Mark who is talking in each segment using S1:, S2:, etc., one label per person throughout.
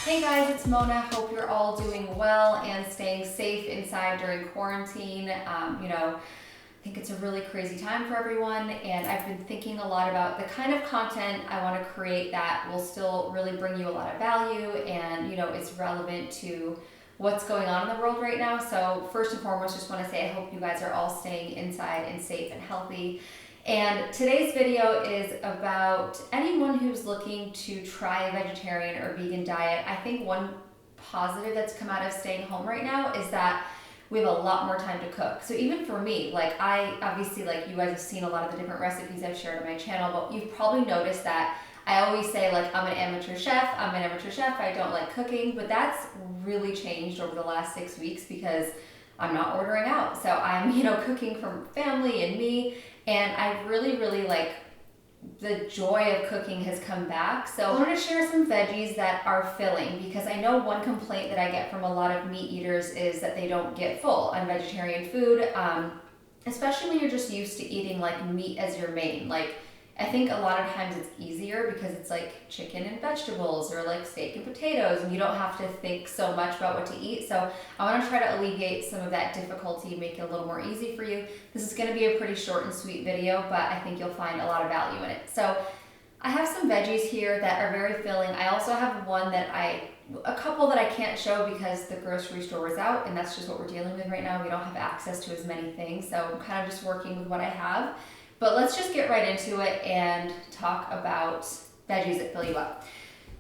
S1: Hey guys, it's Mona. Hope you're all doing well and staying safe inside during quarantine. I think it's a really crazy time for everyone, and I've been thinking a lot about the kind of content I want to create that will still really bring you a lot of value and, it's relevant to what's going on in the world right now. So first and foremost, just want to say I hope you guys are all staying inside and safe and healthy. And today's video is about anyone who's looking to try a vegetarian or vegan diet. I think one positive that's come out of staying home right now is that we have a lot more time to cook. So even for me, I obviously, you guys have seen a lot of the different recipes I've shared on my channel, but you've probably noticed that I always say I'm an amateur chef, I don't like cooking, but that's really changed over the last 6 weeks because I'm not ordering out. So I'm, cooking for family and me, and I really the joy of cooking has come back. So I want to share some veggies that are filling, because I know one complaint that I get from a lot of meat eaters is that they don't get full on vegetarian food, especially when you're just used to eating meat as your main. I think a lot of times it's easier because it's chicken and vegetables or steak and potatoes, and you don't have to think so much about what to eat. So I want to try to alleviate some of that difficulty, make it a little more easy for you. This is going to be a pretty short and sweet video, but I think you'll find a lot of value in it. So I have some veggies here that are very filling. I also have a couple that I can't show because the grocery store was out, and that's just what we're dealing with right now. We don't have access to as many things, so I'm kind of just working with what I have. But let's just get right into it and talk about veggies that fill you up.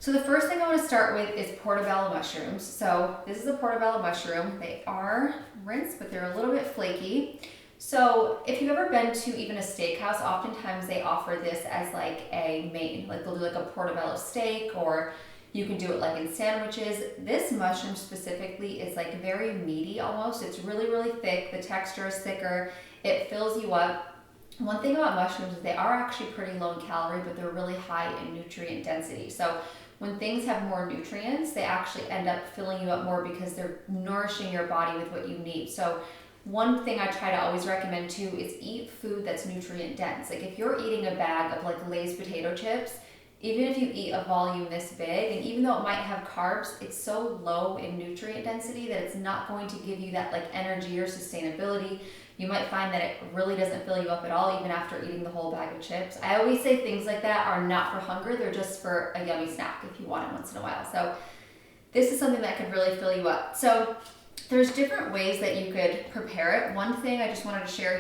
S1: So the first thing I want to start with is portobello mushrooms. So this is a portobello mushroom. They are rinsed, but they're a little bit flaky. So if you've ever been to even a steakhouse, oftentimes they offer this as a main. They'll do a portobello steak, or you can do it in sandwiches. This mushroom specifically is very meaty almost. It's really thick. The texture is thicker. It fills you up. One thing about mushrooms is they are actually pretty low in calorie, but they're really high in nutrient density. So when things have more nutrients, they actually end up filling you up more because they're nourishing your body with what you need. So one thing I try to always recommend too is eat food that's nutrient dense. If you're eating a bag of Lay's potato chips, even if you eat a volume this big, and even though it might have carbs, it's so low in nutrient density that it's not going to give you that energy or sustainability. You might find that it really doesn't fill you up at all, even after eating the whole bag of chips. I always say things like that are not for hunger, they're just for a yummy snack if you want it once in a while. So this is something that could really fill you up. So there's different ways that you could prepare it. One thing I just wanted to share,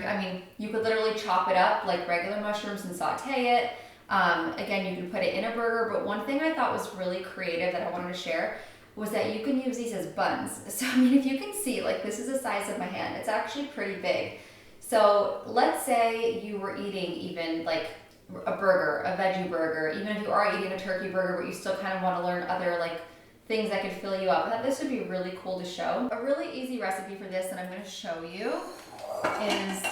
S1: you could literally chop it up like regular mushrooms and saute it. Again, you can put it in a burger, but one thing I thought was really creative that I wanted to share was that you can use these as buns. So if you can see, this is the size of my hand. It's actually pretty big. So let's say you were eating even a burger, a veggie burger, even if you are eating a turkey burger, but you still kind of want to learn other things that could fill you up. I thought this would be really cool to show. A really easy recipe for this that I'm going to show you is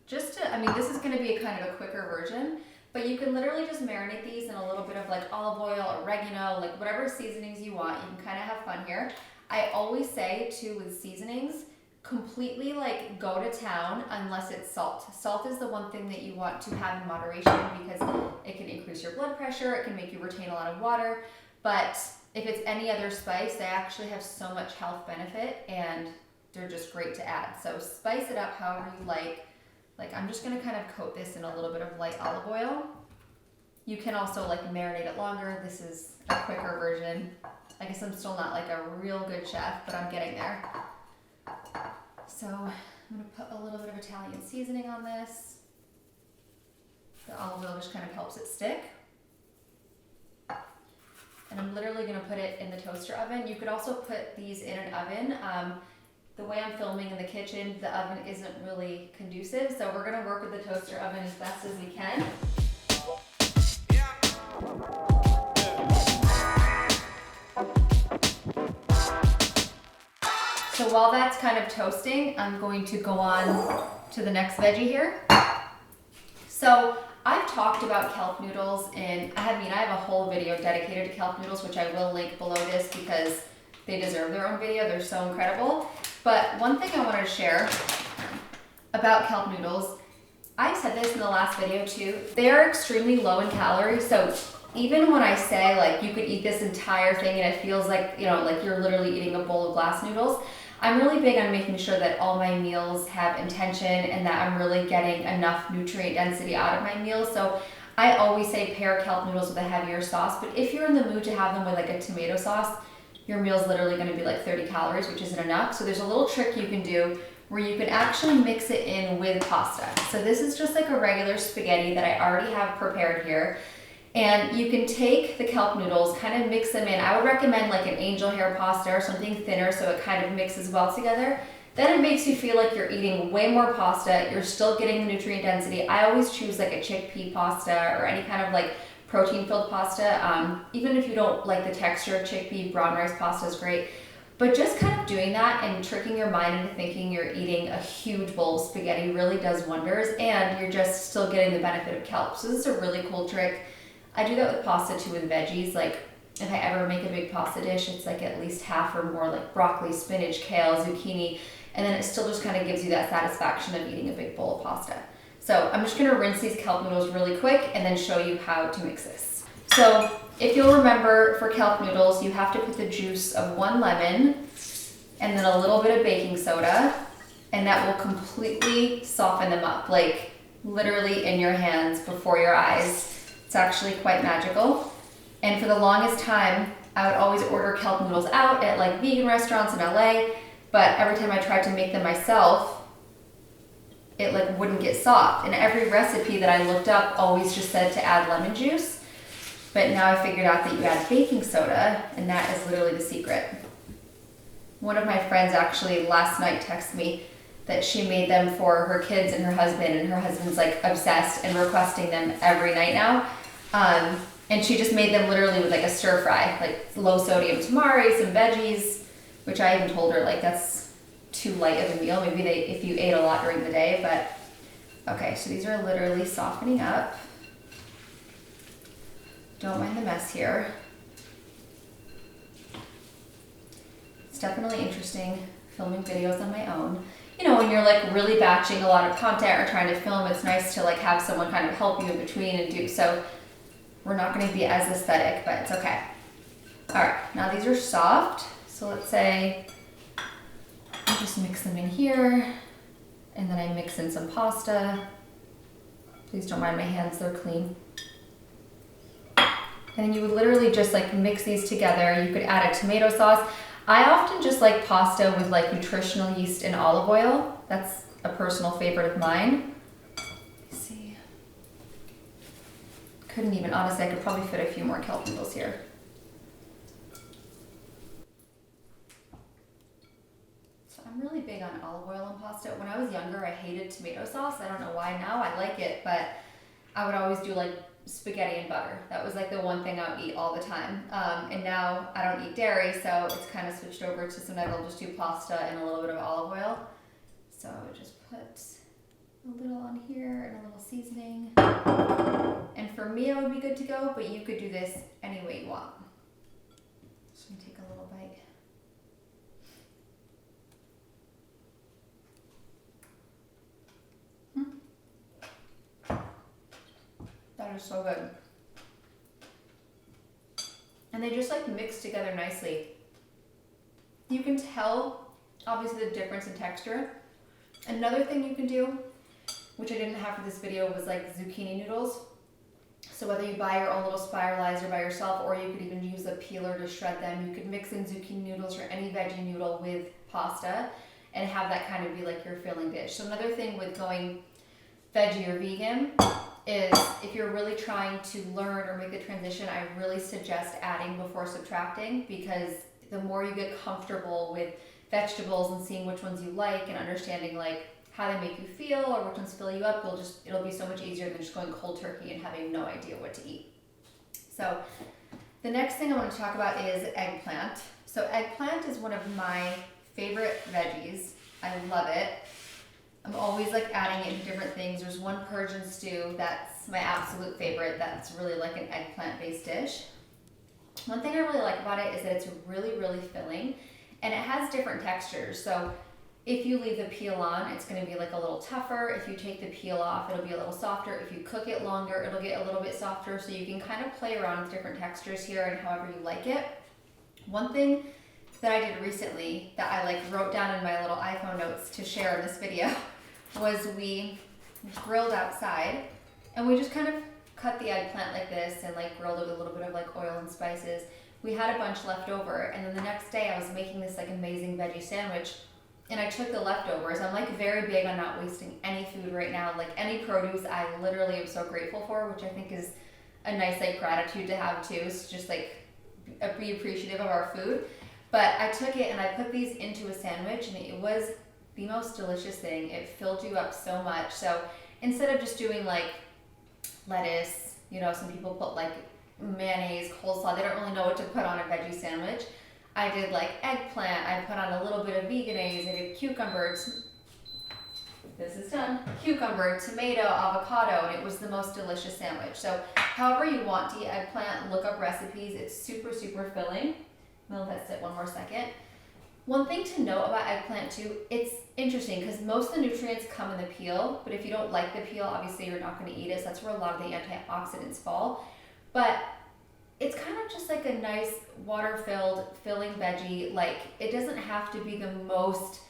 S1: this is going to be a kind of a quicker version. But you can literally just marinate these in a little bit of olive oil, oregano, whatever seasonings you want. You can kind of have fun here. I always say too with seasonings, completely go to town unless it's salt. Salt is the one thing that you want to have in moderation because it can increase your blood pressure, it can make you retain a lot of water. But if it's any other spice, they actually have so much health benefit and they're just great to add. So spice it up however you like. I'm just gonna kind of coat this in a little bit of light olive oil. You can also marinate it longer. This is a quicker version. I guess I'm still not a real good chef, but I'm getting there. So I'm gonna put a little bit of Italian seasoning on this. The olive oil just kind of helps it stick. And I'm literally gonna put it in the toaster oven. You could also put these in an oven. The way I'm filming in the kitchen, the oven isn't really conducive, so we're gonna work with the toaster oven as best as we can. So while that's kind of toasting, I'm going to go on to the next veggie here. So I've talked about kelp noodles, and I have a whole video dedicated to kelp noodles, which I will link below this because they deserve their own video. They're so incredible. But one thing I wanted to share about kelp noodles, I said this in the last video too, they are extremely low in calories. So even when I say like you could eat this entire thing and it feels like, you know, like you're literally eating a bowl of glass noodles, I'm really big on making sure that all my meals have intention and that I'm really getting enough nutrient density out of my meals. So I always say pair kelp noodles with a heavier sauce, but if you're in the mood to have them with like a tomato sauce, your meal's literally gonna be like 30 calories, which isn't enough. So there's a little trick you can do where you can actually mix it in with pasta. So this is just like a regular spaghetti that I already have prepared here. And you can take the kelp noodles, kind of mix them in. I would recommend like an angel hair pasta or something thinner so it kind of mixes well together. Then it makes you feel like you're eating way more pasta. You're still getting the nutrient density. I always choose like a chickpea pasta or any kind of like protein-filled pasta. Even if you don't like the texture of chickpea, brown rice pasta is great. But just kind of doing that and tricking your mind into thinking you're eating a huge bowl of spaghetti really does wonders, and you're just still getting the benefit of kelp. So this is a really cool trick. I do that with pasta too with veggies. Like if I ever make a big pasta dish, it's like at least half or more like broccoli, spinach, kale, zucchini, and then it still just kind of gives you that satisfaction of eating a big bowl of pasta. So I'm just gonna rinse these kelp noodles really quick and then show you how to mix this. So if you'll remember, for kelp noodles, you have to put the juice of 1 lemon and then a little bit of baking soda, and that will completely soften them up, like literally in your hands, before your eyes. It's actually quite magical. And for the longest time, I would always order kelp noodles out at like vegan restaurants in LA, but every time I tried to make them myself, it like wouldn't get soft. And every recipe that I looked up always just said to add lemon juice. But now I figured out that you add baking soda, and that is literally the secret. One of my friends actually last night texted me that she made them for her kids and her husband's like obsessed and requesting them every night now. And she just made them literally with like a stir fry, like low sodium tamari, some veggies, which I even told her like that's too light of a meal. Maybe if you ate a lot during the day, but okay, so these are literally softening up. Don't mind the mess here. It's definitely interesting filming videos on my own. You know, when you're like really batching a lot of content or trying to film, it's nice to like have someone kind of help you in between and do. So we're not going to be as aesthetic, but it's okay. All right, now these are soft. So let's say I just mix them in here, and then I mix in some pasta. Please don't mind my hands, they're clean. And then you would literally just like mix these together. You could add a tomato sauce. I often just like pasta with like nutritional yeast and olive oil. That's a personal favorite of mine. Let's see. Couldn't even, honestly, I could probably fit a few more kelp noodles here. So I'm really big on olive oil on pasta. When I was younger, I hated tomato sauce. I don't know why now I like it, but I would always do like spaghetti and butter. That was like the one thing I would eat all the time. And now I don't eat dairy, so it's kind of switched over to sometimes I'll just do pasta and a little bit of olive oil. So I would just put a little on here and a little seasoning. And for me, it would be good to go, but you could do this any way you want. Just gonna take a little bite. That is so good. And they just like mix together nicely. You can tell, obviously, the difference in texture. Another thing you can do, which I didn't have for this video, was like zucchini noodles. So whether you buy your own little spiralizer by yourself, or you could even use a peeler to shred them, you could mix in zucchini noodles or any veggie noodle with pasta and have that kind of be like your filling dish. So another thing with going veggie or vegan is if you're really trying to learn or make the transition, I really suggest adding before subtracting, because the more you get comfortable with vegetables and seeing which ones you like and understanding like how they make you feel or which ones fill you up, it'll be so much easier than just going cold turkey and having no idea what to eat. So the next thing I want to talk about is eggplant. So eggplant is one of my favorite veggies. I love it. I'm always like adding it to different things. There's one Persian stew that's my absolute favorite. That's really like an eggplant based dish. One thing I really like about it is that it's really, really filling, and it has different textures. So If you leave the peel on, it's gonna be like a little tougher. If you take the peel off, it'll be a little softer. If you cook it longer, it'll get a little bit softer. So you can kind of play around with different textures here and however you like it. One thing that I did recently that I like wrote down in my little iPhone notes to share in this video was we grilled outside and we just kind of cut the eggplant like this and like grilled it with a little bit of like oil and spices. We had a bunch left over, and then the next day I was making this like amazing veggie sandwich, and I took the leftovers. I'm like very big on not wasting any food right now. Like any produce I literally am so grateful for, which I think is a nice like gratitude to have too. It's just like be appreciative of our food. But I took it and I put these into a sandwich, and it was the most delicious thing. It filled you up so much. So instead of just doing like lettuce, you know, some people put like mayonnaise, coleslaw, they don't really know what to put on a veggie sandwich. I did like eggplant, I put on a little bit of veganese, I did cucumbers, this is done, cucumber, tomato, avocado, and it was the most delicious sandwich. So however you want to eat eggplant, look up recipes, it's super, super filling. I'll let that sit one more second. One thing to note about eggplant too, it's interesting because most of the nutrients come in the peel, but if you don't like the peel, obviously you're not going to eat it, so that's where a lot of the antioxidants fall. But it's kind of just like a nice water-filled, filling veggie. Like it doesn't have to be the most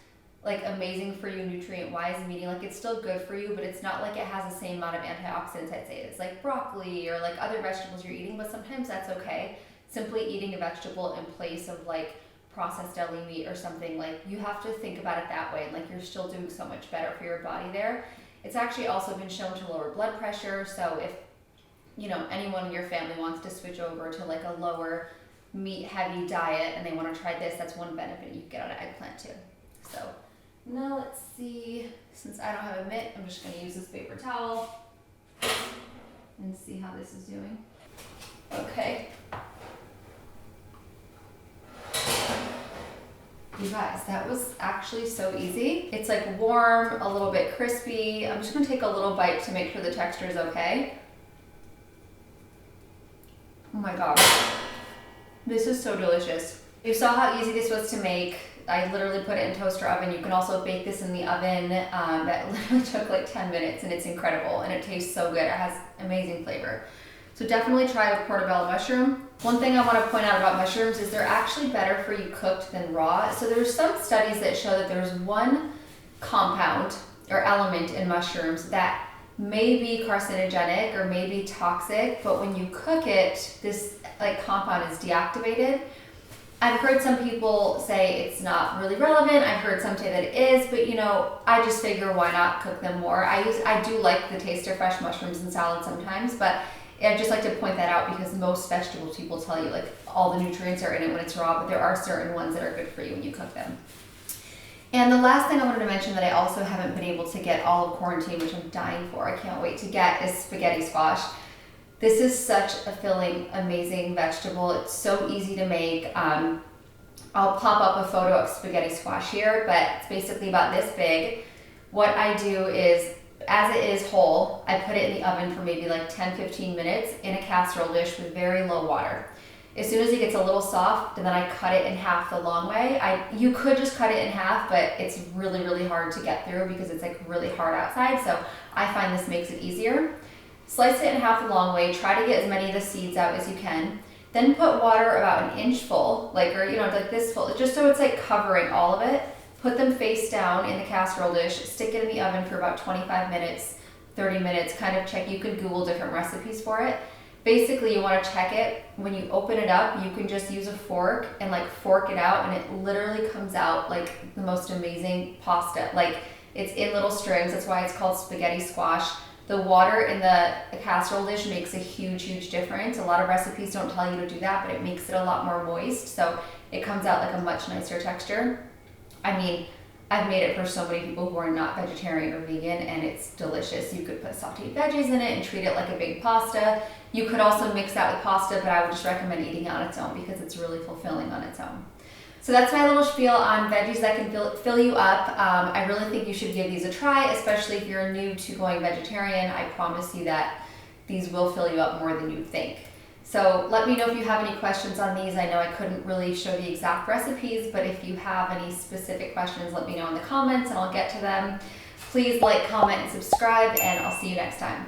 S1: like amazing for you nutrient-wise, meaning like it's still good for you, but it's not like it has the same amount of antioxidants I'd say it's like broccoli or like other vegetables you're eating, but sometimes that's okay. Simply eating a vegetable in place of like processed deli meat or something, like you have to think about it that way, and like you're still doing so much better for your body there. It's actually also been shown to lower blood pressure, so if you know anyone in your family wants to switch over to like a lower meat heavy diet and they want to try this, that's one benefit you can get out of eggplant too. So now let's see, since I don't have a mitt, I'm just going to use this paper towel and see how this is doing. Okay. You guys, that was actually so easy. It's like warm, a little bit crispy. I'm just gonna take a little bite to make sure the texture is okay. Oh my gosh, this is so delicious. You saw how easy this was to make. I literally put it in toaster oven. You can also bake this in the oven. That literally took like 10 minutes, and it's incredible, and it tastes so good. It has amazing flavor. So definitely try with portobello mushroom. One thing I want to point out about mushrooms is they're actually better for you cooked than raw. So there's some studies that show that there's one compound or element in mushrooms that may be carcinogenic or may be toxic, but when you cook it, this like compound is deactivated. I've heard some people say it's not really relevant. I've heard some say that it is, but you know, I just figure why not cook them more. I do like the taste of fresh mushrooms in salad sometimes, but I just like to point that out because most vegetables people tell you like all the nutrients are in it when it's raw, but there are certain ones that are good for you when you cook them. And the last thing I wanted to mention that I also haven't been able to get all of quarantine, which I'm dying for, I can't wait to get, is spaghetti squash. This is such a filling, amazing vegetable. It's so easy to make. I'll pop up a photo of spaghetti squash here, but it's basically about this big. What I do is, as it is whole, I put it in the oven for maybe like 10-15 minutes in a casserole dish with very low water. As soon as it gets a little soft, and then I cut it in half the long way. You could just cut it in half, but it's really, really hard to get through because it's like really hard outside, so I find this makes it easier. Slice it in half the long way, try to get as many of the seeds out as you can. Then put water about an inch full, like this full, just so it's like covering all of it. Put them face down in the casserole dish, stick it in the oven for about 25 minutes, 30 minutes, kind of check. You can Google different recipes for it. Basically, you want to check it. When you open it up, you can just use a fork and like fork it out, and it literally comes out like the most amazing pasta. Like it's in little strings, that's why it's called spaghetti squash. The water in the casserole dish makes a huge, huge difference. A lot of recipes don't tell you to do that, but it makes it a lot more moist, so it comes out like a much nicer texture. I mean, I've made it for so many people who are not vegetarian or vegan, and it's delicious. You could put sauteed veggies in it and treat it like a big pasta. You could also mix that with pasta, but I would just recommend eating it on its own because it's really fulfilling on its own. So that's my little spiel on veggies that can fill you up. I really think you should give these a try, especially if you're new to going vegetarian. I promise you that these will fill you up more than you think. So let me know if you have any questions on these. I know I couldn't really show the exact recipes, but if you have any specific questions, let me know in the comments and I'll get to them. Please like, comment, and subscribe, and I'll see you next time.